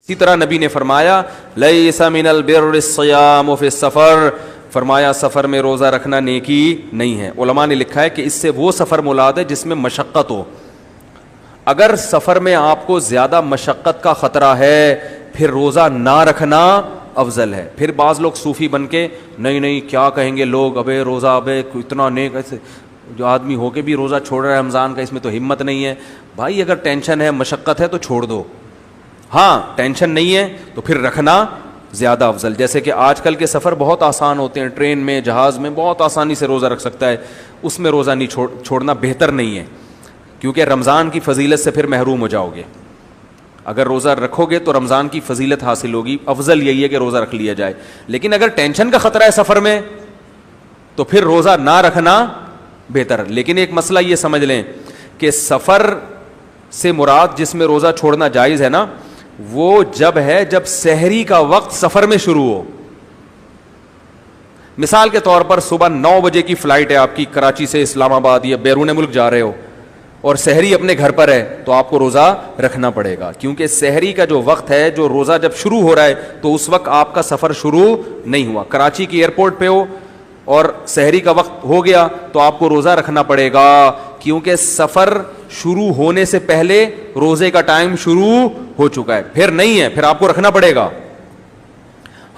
اسی طرح نبی نے فرمایا لیس من البر الصیام فی السفر، فرمایا سفر میں روزہ رکھنا نیکی نہیں ہے۔ علماء نے لکھا ہے کہ اس سے وہ سفر مراد ہے جس میں مشقت ہو۔ اگر سفر میں آپ کو زیادہ مشقت کا خطرہ ہے پھر روزہ نہ رکھنا افضل ہے۔ پھر بعض لوگ صوفی بن کے نہیں کیا کہیں گے لوگ، ابے روزہ ابے اتنا نیک، ایسے جو آدمی ہو کے بھی روزہ چھوڑ رہا ہے رمضان کا، اس میں تو ہمت نہیں ہے۔ بھائی اگر ٹینشن ہے مشقت ہے تو چھوڑ دو، ہاں ٹینشن نہیں ہے تو پھر رکھنا زیادہ افضل۔ جیسے کہ آج کل کے سفر بہت آسان ہوتے ہیں، ٹرین میں جہاز میں بہت آسانی سے روزہ رکھ سکتا ہے، اس میں روزہ نہیں چھوڑنا بہتر نہیں ہے، کیونکہ رمضان کی فضیلت سے پھر محروم ہو جاؤ گے۔ اگر روزہ رکھو گے تو رمضان کی فضیلت حاصل ہوگی، افضل یہی ہے کہ روزہ رکھ لیا جائے۔ لیکن اگر ٹینشن کا خطرہ ہے سفر میں تو پھر روزہ نہ رکھنا بہتر۔ لیکن ایک مسئلہ یہ سمجھ لیں کہ سفر سے مراد جس میں روزہ چھوڑنا جائز ہے نا، وہ جب ہے جب سحری کا وقت سفر میں شروع ہو۔ مثال کے طور پر صبح 9 بجے کی فلائٹ ہے آپ کی کراچی سے اسلام آباد یا بیرون ملک جا رہے ہو اور سحری اپنے گھر پر ہے، تو آپ کو روزہ رکھنا پڑے گا، کیونکہ سحری کا جو وقت ہے، جو روزہ جب شروع ہو رہا ہے تو اس وقت آپ کا سفر شروع نہیں ہوا۔ کراچی کی ایئرپورٹ پہ ہو اور سحری کا وقت ہو گیا تو آپ کو روزہ رکھنا پڑے گا، کیونکہ سفر شروع ہونے سے پہلے روزے کا ٹائم شروع ہو چکا ہے۔ پھر نہیں ہے، پھر آپ کو رکھنا پڑے گا۔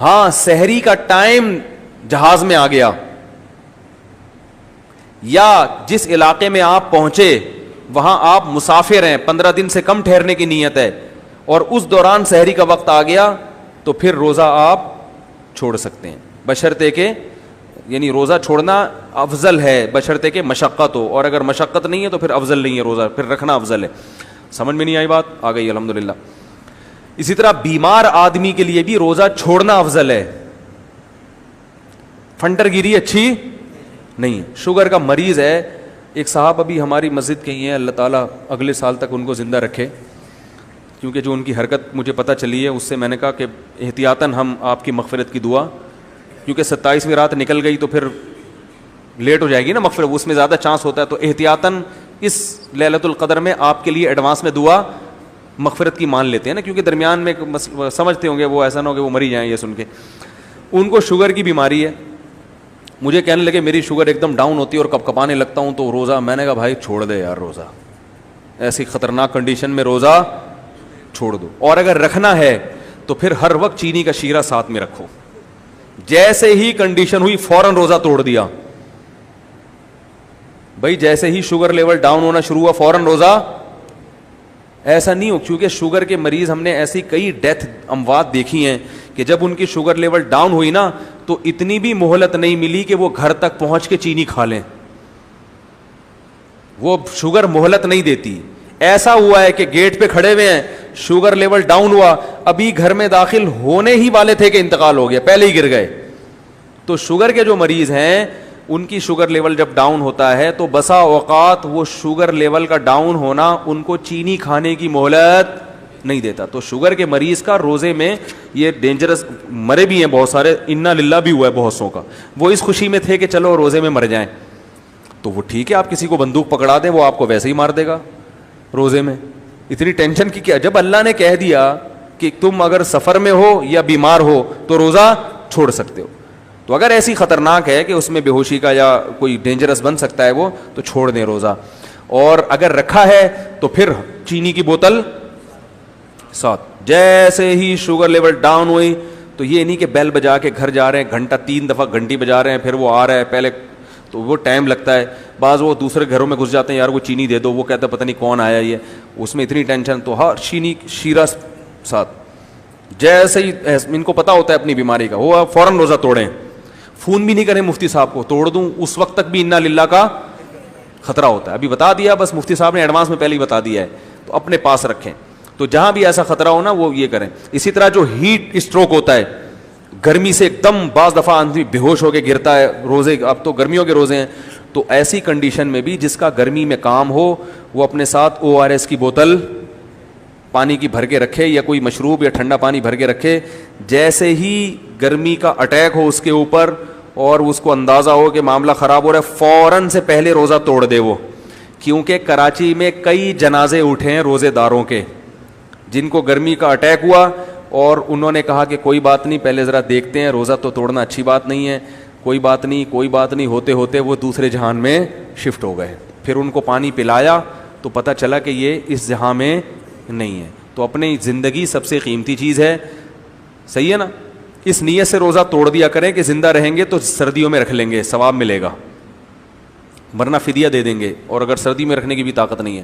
ہاں سحری کا ٹائم جہاز میں آ گیا یا جس علاقے میں آپ پہنچے وہاں آپ مسافر ہیں، 15 دن سے کم ٹھہرنے کی نیت ہے، اور اس دوران سحری کا وقت آ گیا تو پھر روزہ آپ چھوڑ سکتے ہیں، بشرطے کہ یعنی روزہ چھوڑنا افضل ہے بشرطے کہ مشقت ہو، اور اگر مشقت نہیں ہے تو پھر افضل نہیں ہے روزہ، پھر رکھنا افضل ہے۔ سمجھ میں نہیں آئی بات؟ آ گئی الحمدللہ۔ اسی طرح بیمار آدمی کے لیے بھی روزہ چھوڑنا افضل ہے، پھنٹر گیری اچھی نہیں۔ شوگر کا مریض ہے، ایک صاحب ابھی ہماری مسجد کے ہی ہیں، اللہ تعالیٰ اگلے سال تک ان کو زندہ رکھے، کیونکہ جو ان کی حرکت مجھے پتہ چلی ہے اس سے میں نے کہا کہ احتیاطاً ہم آپ کی مغفرت کی دعا، کیونکہ 27ویں رات نکل گئی تو پھر لیٹ ہو جائے گی نا مغفرت، اس میں زیادہ چانس ہوتا ہے، تو احتیاطاً اس لیلۃ القدر میں آپ کے لیے ایڈوانس میں دعا مغفرت کی مان لیتے ہیں نا، کیونکہ درمیان میں سمجھتے ہوں گے وہ ایسا نہ ہو کہ وہ مری جائیں یہ سن کے۔ ان کو شوگر کی بیماری ہے، مجھے کہنے لگے میری شوگر ایک دم ڈاؤن ہوتی ہے اور کپ کپانے لگتا ہوں تو روزہ، میں نے کہا بھائی چھوڑ دے یار روزہ، ایسی خطرناک کنڈیشن میں روزہ چھوڑ دو، اور اگر رکھنا ہے تو پھر ہر وقت چینی کا شیرہ ساتھ میں رکھو۔ جیسے ہی کنڈیشن ہوئی فوراً روزہ توڑ دیا، بھائی جیسے ہی شوگر لیول ڈاؤن ہونا شروع ہوا فوراً روزہ، ایسا نہیں ہو، کیونکہ شوگر کے مریض ہم نے ایسی کئی ڈیتھ اموات دیکھی ہیں کہ جب ان کی شوگر لیول ڈاؤن ہوئی نا تو اتنی بھی مہلت نہیں ملی کہ وہ گھر تک پہنچ کے چینی کھا لیں، وہ شوگر مہلت نہیں دیتی۔ ایسا ہوا ہے کہ گیٹ پہ کھڑے ہوئے ہیں، شوگر لیول ڈاؤن ہوا، ابھی گھر میں داخل ہونے ہی والے تھے کہ انتقال ہو گیا، پہلے ہی گر گئے۔ تو شوگر کے جو مریض ہیں ان کی شوگر لیول جب ڈاؤن ہوتا ہے تو بسا اوقات وہ شوگر لیول کا ڈاؤن ہونا ان کو چینی کھانے کی مہلت نہیں دیتا۔ تو شوگر کے مریض کا روزے میں یہ ڈینجرس، مرے بھی ہیں بہت سارے، انا للہ بھی ہوا ہے بہت سو کا، وہ اس خوشی میں تھے کہ چلو روزے میں مر جائیں، تو وہ ٹھیک ہے، آپ کسی کو بندوق پکڑا دیں وہ آپ کو ویسے ہی مار دے گا روزے میں، اتنی ٹینشن کی کیا؟ جب اللہ نے کہہ دیا کہ تم اگر سفر میں ہو یا بیمار ہو تو روزہ چھوڑ سکتے ہو، تو اگر ایسی خطرناک ہے کہ اس میں بے ہوشی کا یا کوئی ڈینجرس بن سکتا ہے وہ، تو چھوڑ دیں روزہ۔ اور اگر رکھا ہے تو پھر چینی کی بوتل ساتھ، جیسے ہی شوگر لیول ڈاؤن ہوئی تو یہ نہیں کہ بیل بجا کے گھر جا رہے ہیں، گھنٹہ 3 دفعہ گھنٹی بجا رہے ہیں پھر وہ آ رہا ہے، پہلے تو وہ ٹائم لگتا ہے، بعض وہ دوسرے گھروں میں گھس جاتے ہیں، یار وہ چینی دے دو، وہ کہتا ہے پتہ نہیں کون آیا یہ، اس میں اتنی ٹینشن، تو ہر چینی شیرہ ساتھ، جیسے ہی ان کو پتہ ہوتا ہے اپنی بیماری کا وہ فوراً روزہ توڑیں، فون بھی نہیں کریں مفتی صاحب کو توڑ دوں، اس وقت تک بھی انا للہ کا خطرہ ہوتا ہے، ابھی بتا دیا، بس مفتی صاحب نے ایڈوانس میں پہلے ہی بتا دیا ہے، تو اپنے پاس رکھیں، تو جہاں بھی ایسا خطرہ ہو نا وہ یہ کریں۔ اسی طرح جو ہیٹ اسٹروک ہوتا ہے، گرمی سے ایک دم بعض دفعہ آدمی بے ہوش ہو کے گرتا ہے، روزے اب تو گرمیوں کے روزے ہیں، تو ایسی کنڈیشن میں بھی جس کا گرمی میں کام ہو وہ اپنے ساتھ ORS کی بوتل پانی کی بھر کے رکھے، یا کوئی مشروب یا ٹھنڈا پانی بھر کے رکھے، جیسے ہی گرمی کا اٹیک ہو اس کے اوپر اور اس کو اندازہ ہو کہ معاملہ خراب ہو رہا ہے، فوراً سے پہلے روزہ توڑ دے وہ، کیونکہ کراچی میں کئی جنازے اٹھے ہیں روزے داروں کے جن کو گرمی کا اٹیک ہوا، اور انہوں نے کہا کہ کوئی بات نہیں، پہلے ذرا دیکھتے ہیں، روزہ تو توڑنا اچھی بات نہیں ہے، کوئی بات نہیں کوئی بات نہیں، ہوتے ہوتے وہ دوسرے جہان میں شفٹ ہو گئے. پھر ان کو پانی پلایا تو پتہ چلا کہ یہ اس جہاں میں نہیں ہے. تو اپنی زندگی سب سے قیمتی چیز ہے، صحیح ہے نا. اس نیت سے روزہ توڑ دیا کریں کہ زندہ رہیں گے تو سردیوں میں رکھ لیں گے، ثواب ملے گا، ورنہ فدیہ دے دیں گے، اور اگر سردی میں رکھنے کی بھی طاقت نہیں ہے